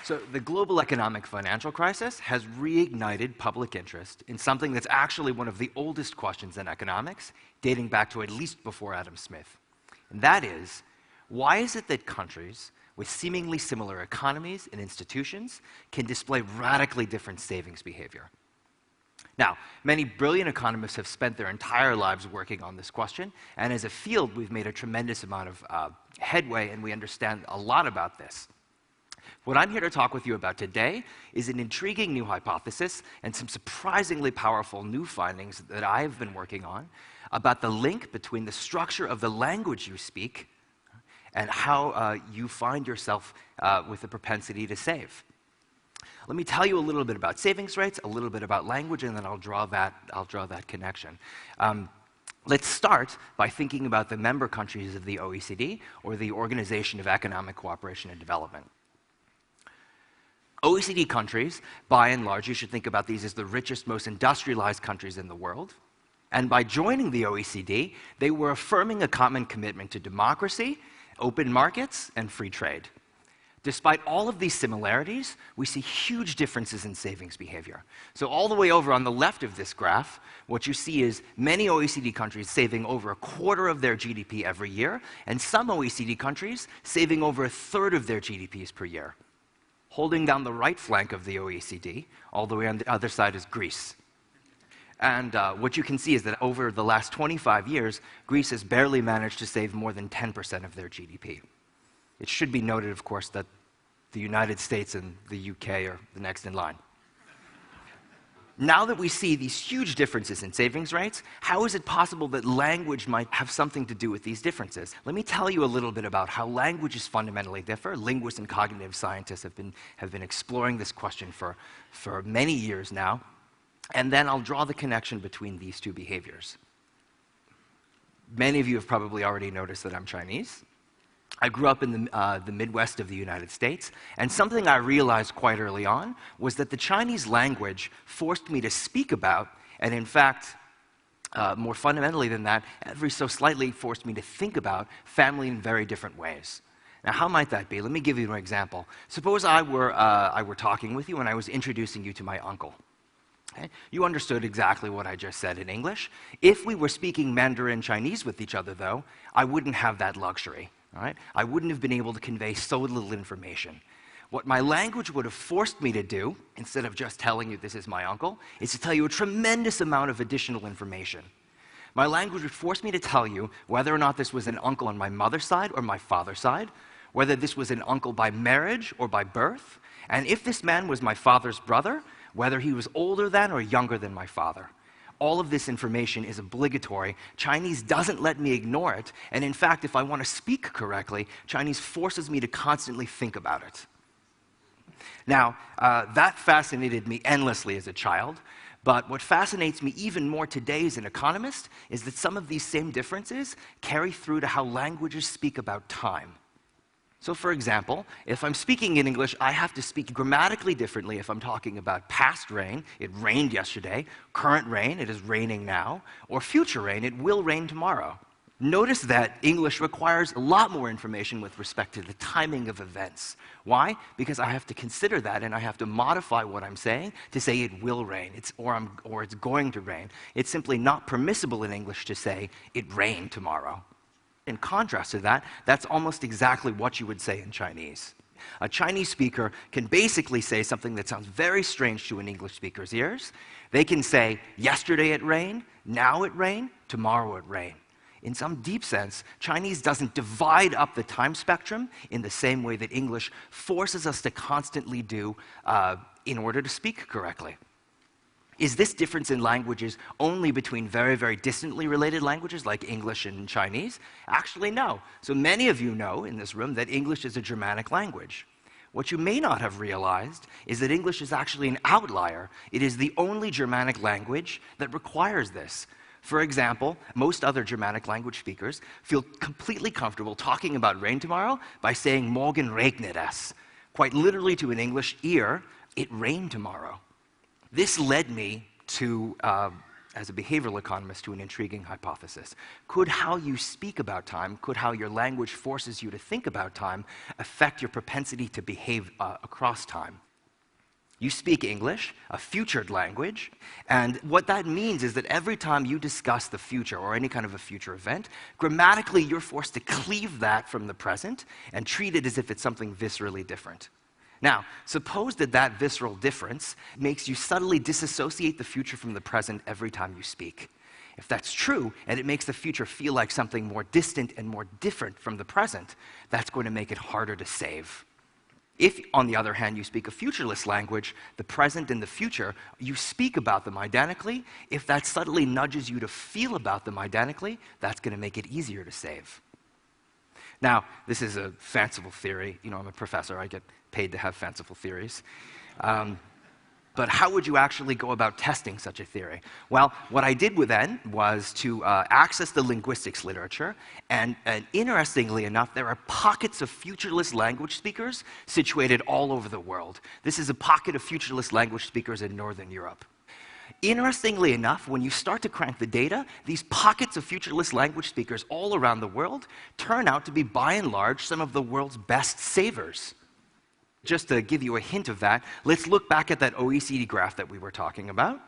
So the global economic financial crisis has reignited public interest in something that's actually one of the oldest questions in economics, dating back to at least before Adam Smith. And that is, why is it that countries with seemingly similar economies and institutions can display radically different savings behavior? Now, many brilliant economists have spent their entire lives working on this question, and as a field, we've made a tremendous amount of headway, and we understand a lot about this. What I'm here to talk with you about today is an intriguing new hypothesis and some surprisingly powerful new findings that I've been working on about the link between the structure of the language you speak and how you find yourself with a propensity to save. Let me tell you a little bit about savings rates, a little bit about language, and then I'll draw that connection. Let's start by thinking about the member countries of the OECD, or the Organization of Economic Cooperation and Development. OECD countries, by and large, you should think about these as the richest, most industrialized countries in the world. And by joining the OECD, they were affirming a common commitment to democracy, open markets, and free trade. Despite all of these similarities, we see huge differences in savings behavior. So all the way over on the left of this graph, what you see is many OECD countries saving over a quarter of their GDP every year, and some OECD countries saving over a third of their GDPs per year. Holding down the right flank of the OECD, all the way on the other side, is Greece. And what you can see is that over the last 25 years, Greece has barely managed to save more than 10% of their GDP. It should be noted, of course, that the United States and the UK are the next in line. Now that we see these huge differences in savings rates, how is it possible that language might have something to do with these differences? Let me tell you a little bit about how languages fundamentally differ. Linguists and cognitive scientists have been exploring this question for many years now, and then I'll draw the connection between these two behaviors. Many of you have probably already noticed that I'm Chinese. I grew up in the Midwest of the United States, and something I realized quite early on was that the Chinese language forced me to speak about, and in fact, more fundamentally than that, every so slightly forced me to think about family in very different ways. Now, how might that be? Let me give you an example. Suppose I were talking with you and I was introducing you to my uncle. Okay? You understood exactly what I just said in English. If we were speaking Mandarin Chinese with each other, though, I wouldn't have that luxury. All right? I wouldn't have been able to convey so little information. What my language would have forced me to do, instead of just telling you this is my uncle, is to tell you a tremendous amount of additional information. My language would force me to tell you whether or not this was an uncle on my mother's side or my father's side, whether this was an uncle by marriage or by birth, and if this man was my father's brother, whether he was older than or younger than my father. All of this information is obligatory. Chinese doesn't let me ignore it, and in fact, if I want to speak correctly, Chinese forces me to constantly think about it. Now, that fascinated me endlessly as a child, but what fascinates me even more today as an economist is that some of these same differences carry through to how languages speak about time. So for example, if I'm speaking in English, I have to speak grammatically differently if I'm talking about past rain, it rained yesterday, current rain, it is raining now, or future rain, it will rain tomorrow. Notice that English requires a lot more information with respect to the timing of events. Why? Because I have to consider that and I have to modify what I'm saying to say it will rain, or it's going to rain. It's simply not permissible in English to say it rained tomorrow. In contrast to that, that's almost exactly what you would say in Chinese. A Chinese speaker can basically say something that sounds very strange to an English speaker's ears. They can say, yesterday it rained, now it rained, tomorrow it rained. In some deep sense, Chinese doesn't divide up the time spectrum in the same way that English forces us to constantly do in order to speak correctly. Is this difference in languages only between very, very distantly related languages like English and Chinese? Actually, no. So many of you know in this room that English is a Germanic language. What you may not have realized is that English is actually an outlier. It is the only Germanic language that requires this. For example, most other Germanic language speakers feel completely comfortable talking about rain tomorrow by saying morgen regnet es. Quite literally to an English ear, it rained tomorrow. This led me to, as a behavioral economist, to an intriguing hypothesis. Could how you speak about time, could how your language forces you to think about time, affect your propensity to behave across time? You speak English, a futured language, and what that means is that every time you discuss the future or any kind of a future event, grammatically you're forced to cleave that from the present and treat it as if it's something viscerally different. Now, suppose that that visceral difference makes you subtly disassociate the future from the present every time you speak. If that's true, and it makes the future feel like something more distant and more different from the present, that's going to make it harder to save. If, on the other hand, you speak a futureless language, the present and the future, you speak about them identically. If that subtly nudges you to feel about them identically, that's going to make it easier to save. Now, this is a fanciful theory. You know, I'm a professor. I get paid to have fanciful theories. But how would you actually go about testing such a theory? Well, what I did then was to access the linguistics literature, and interestingly enough, there are pockets of futureless language speakers situated all over the world. This is a pocket of futureless language speakers in Northern Europe. Interestingly enough, when you start to crank the data, these pockets of futureless language speakers all around the world turn out to be, by and large, some of the world's best savers. Just to give you a hint of that, let's look back at that OECD graph that we were talking about.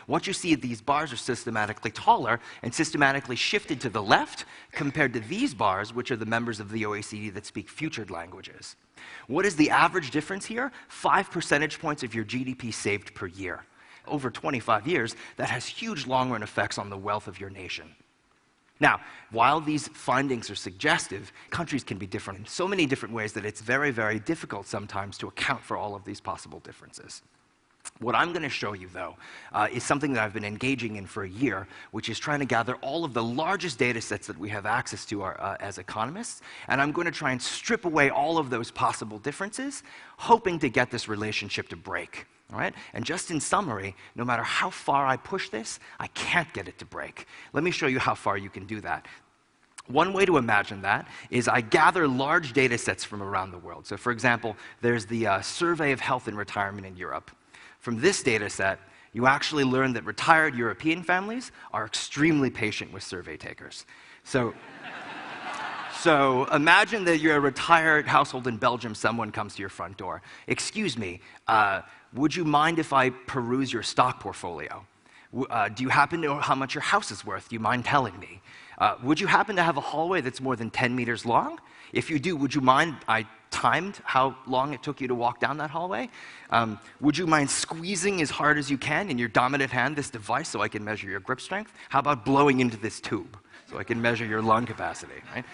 What you see, these bars are systematically taller and systematically shifted to the left compared to these bars, which are the members of the OECD that speak futured languages. What is the average difference here? 5 percentage points of your GDP saved per year. Over 25 years, that has huge long-run effects on the wealth of your nation. Now, while these findings are suggestive, countries can be different in so many different ways that it's very, very difficult sometimes to account for all of these possible differences. What I'm going to show you, though, is something that I've been engaging in for a year, which is trying to gather all of the largest data sets that we have access to as economists, and I'm going to try and strip away all of those possible differences, hoping to get this relationship to break. All right? And just in summary, no matter how far I push this, I can't get it to break. Let me show you how far you can do that. One way to imagine that is I gather large data sets from around the world. So for example, there's the Survey of Health and Retirement in Europe. From this data set, you actually learn that retired European families are extremely patient with survey takers. So imagine that you're a retired household in Belgium, someone comes to your front door. Excuse me, would you mind if I peruse your stock portfolio? Do you happen to know how much your house is worth? Do you mind telling me? Would you happen to have a hallway that's more than 10 meters long? If you do, would you mind I timed how long it took you to walk down that hallway? Would you mind squeezing as hard as you can in your dominant hand this device so I can measure your grip strength? How about blowing into this tube so I can measure your lung capacity? Right?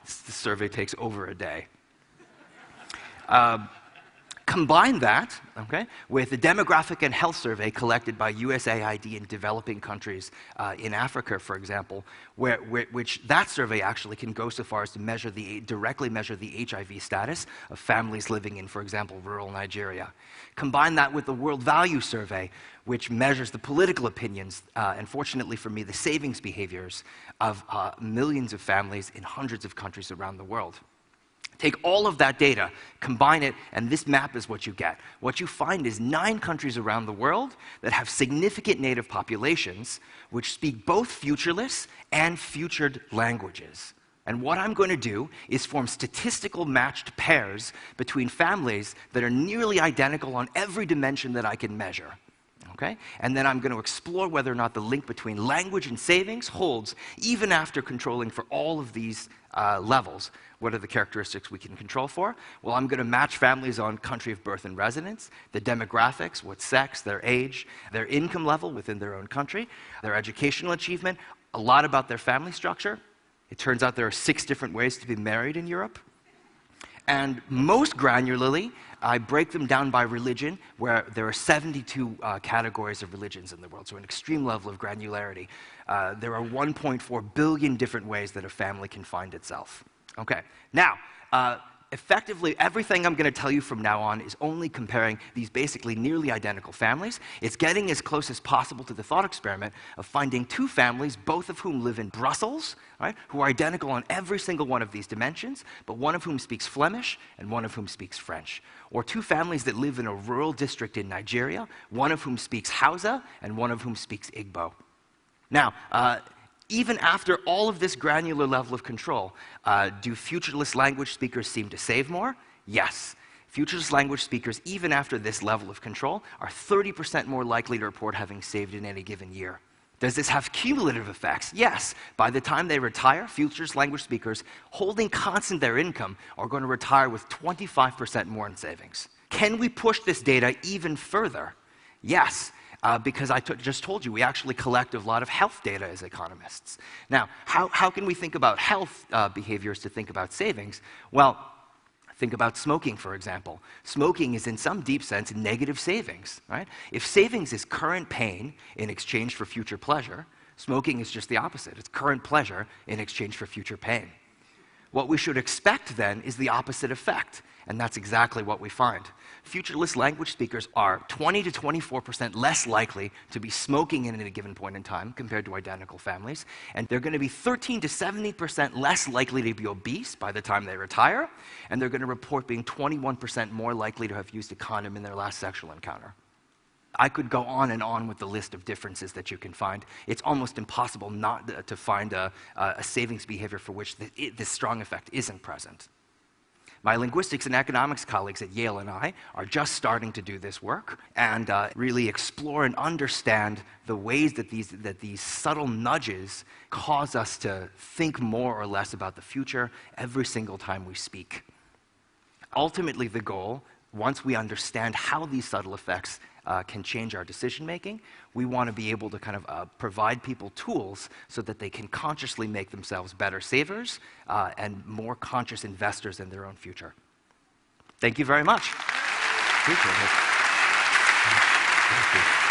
The survey takes over a day. Combine that, okay, with the demographic and health survey collected by USAID in developing countries in Africa, for example, which that survey actually can go so far as to directly measure the HIV status of families living in, for example, rural Nigeria. Combine that with the World Value Survey, which measures the political opinions, and fortunately for me, the savings behaviors of millions of families in hundreds of countries around the world. Take all of that data, combine it, and this map is what you get. What you find is 9 countries around the world that have significant native populations which speak both futureless and futured languages. And what I'm going to do is form statistical matched pairs between families that are nearly identical on every dimension that I can measure. Okay? And then I'm going to explore whether or not the link between language and savings holds even after controlling for all of these levels. What are the characteristics we can control for? Well, I'm going to match families on country of birth and residence, the demographics, what sex, their age, their income level within their own country, their educational achievement, a lot about their family structure. It turns out there are 6 different ways to be married in Europe. And most granularly, I break them down by religion, where there are 72 categories of religions in the world, so an extreme level of granularity. There are 1.4 billion different ways that a family can find itself. Okay, now, effectively, everything I'm going to tell you from now on is only comparing these basically nearly identical families. It's getting as close as possible to the thought experiment of finding two families, both of whom live in Brussels, right, who are identical on every single one of these dimensions, but one of whom speaks Flemish and one of whom speaks French. Or two families that live in a rural district in Nigeria, one of whom speaks Hausa and one of whom speaks Igbo. Now, even after all of this granular level of control, do futureless language speakers seem to save more? Yes. Futureless language speakers, even after this level of control, are 30% more likely to report having saved in any given year. Does this have cumulative effects? Yes. By the time they retire, futureless language speakers, holding constant their income, are going to retire with 25% more in savings. Can we push this data even further? Yes. Because I just told you, we actually collect a lot of health data as economists. Now, how can we think about health behaviors to think about savings? Well, think about smoking, for example. Smoking is, in some deep sense, negative savings, right? If savings is current pain in exchange for future pleasure, smoking is just the opposite. It's current pleasure in exchange for future pain. What we should expect, then, is the opposite effect, and that's exactly what we find. Futureless language speakers are 20 to 24% less likely to be smoking at a given point in time compared to identical families, and they're going to be 13 to 70% less likely to be obese by the time they retire, and they're going to report being 21% more likely to have used a condom in their last sexual encounter. I could go on and on with the list of differences that you can find. It's almost impossible not to find a savings behavior for which this strong effect isn't present. My linguistics and economics colleagues at Yale and I are just starting to do this work and really explore and understand the ways that these subtle nudges cause us to think more or less about the future every single time we speak. Ultimately, the goal, once we understand how these subtle effects can change our decision-making, we want to be able to kind of provide people tools so that they can consciously make themselves better savers and more conscious investors in their own future. Thank you very much. Appreciate it. Thank you.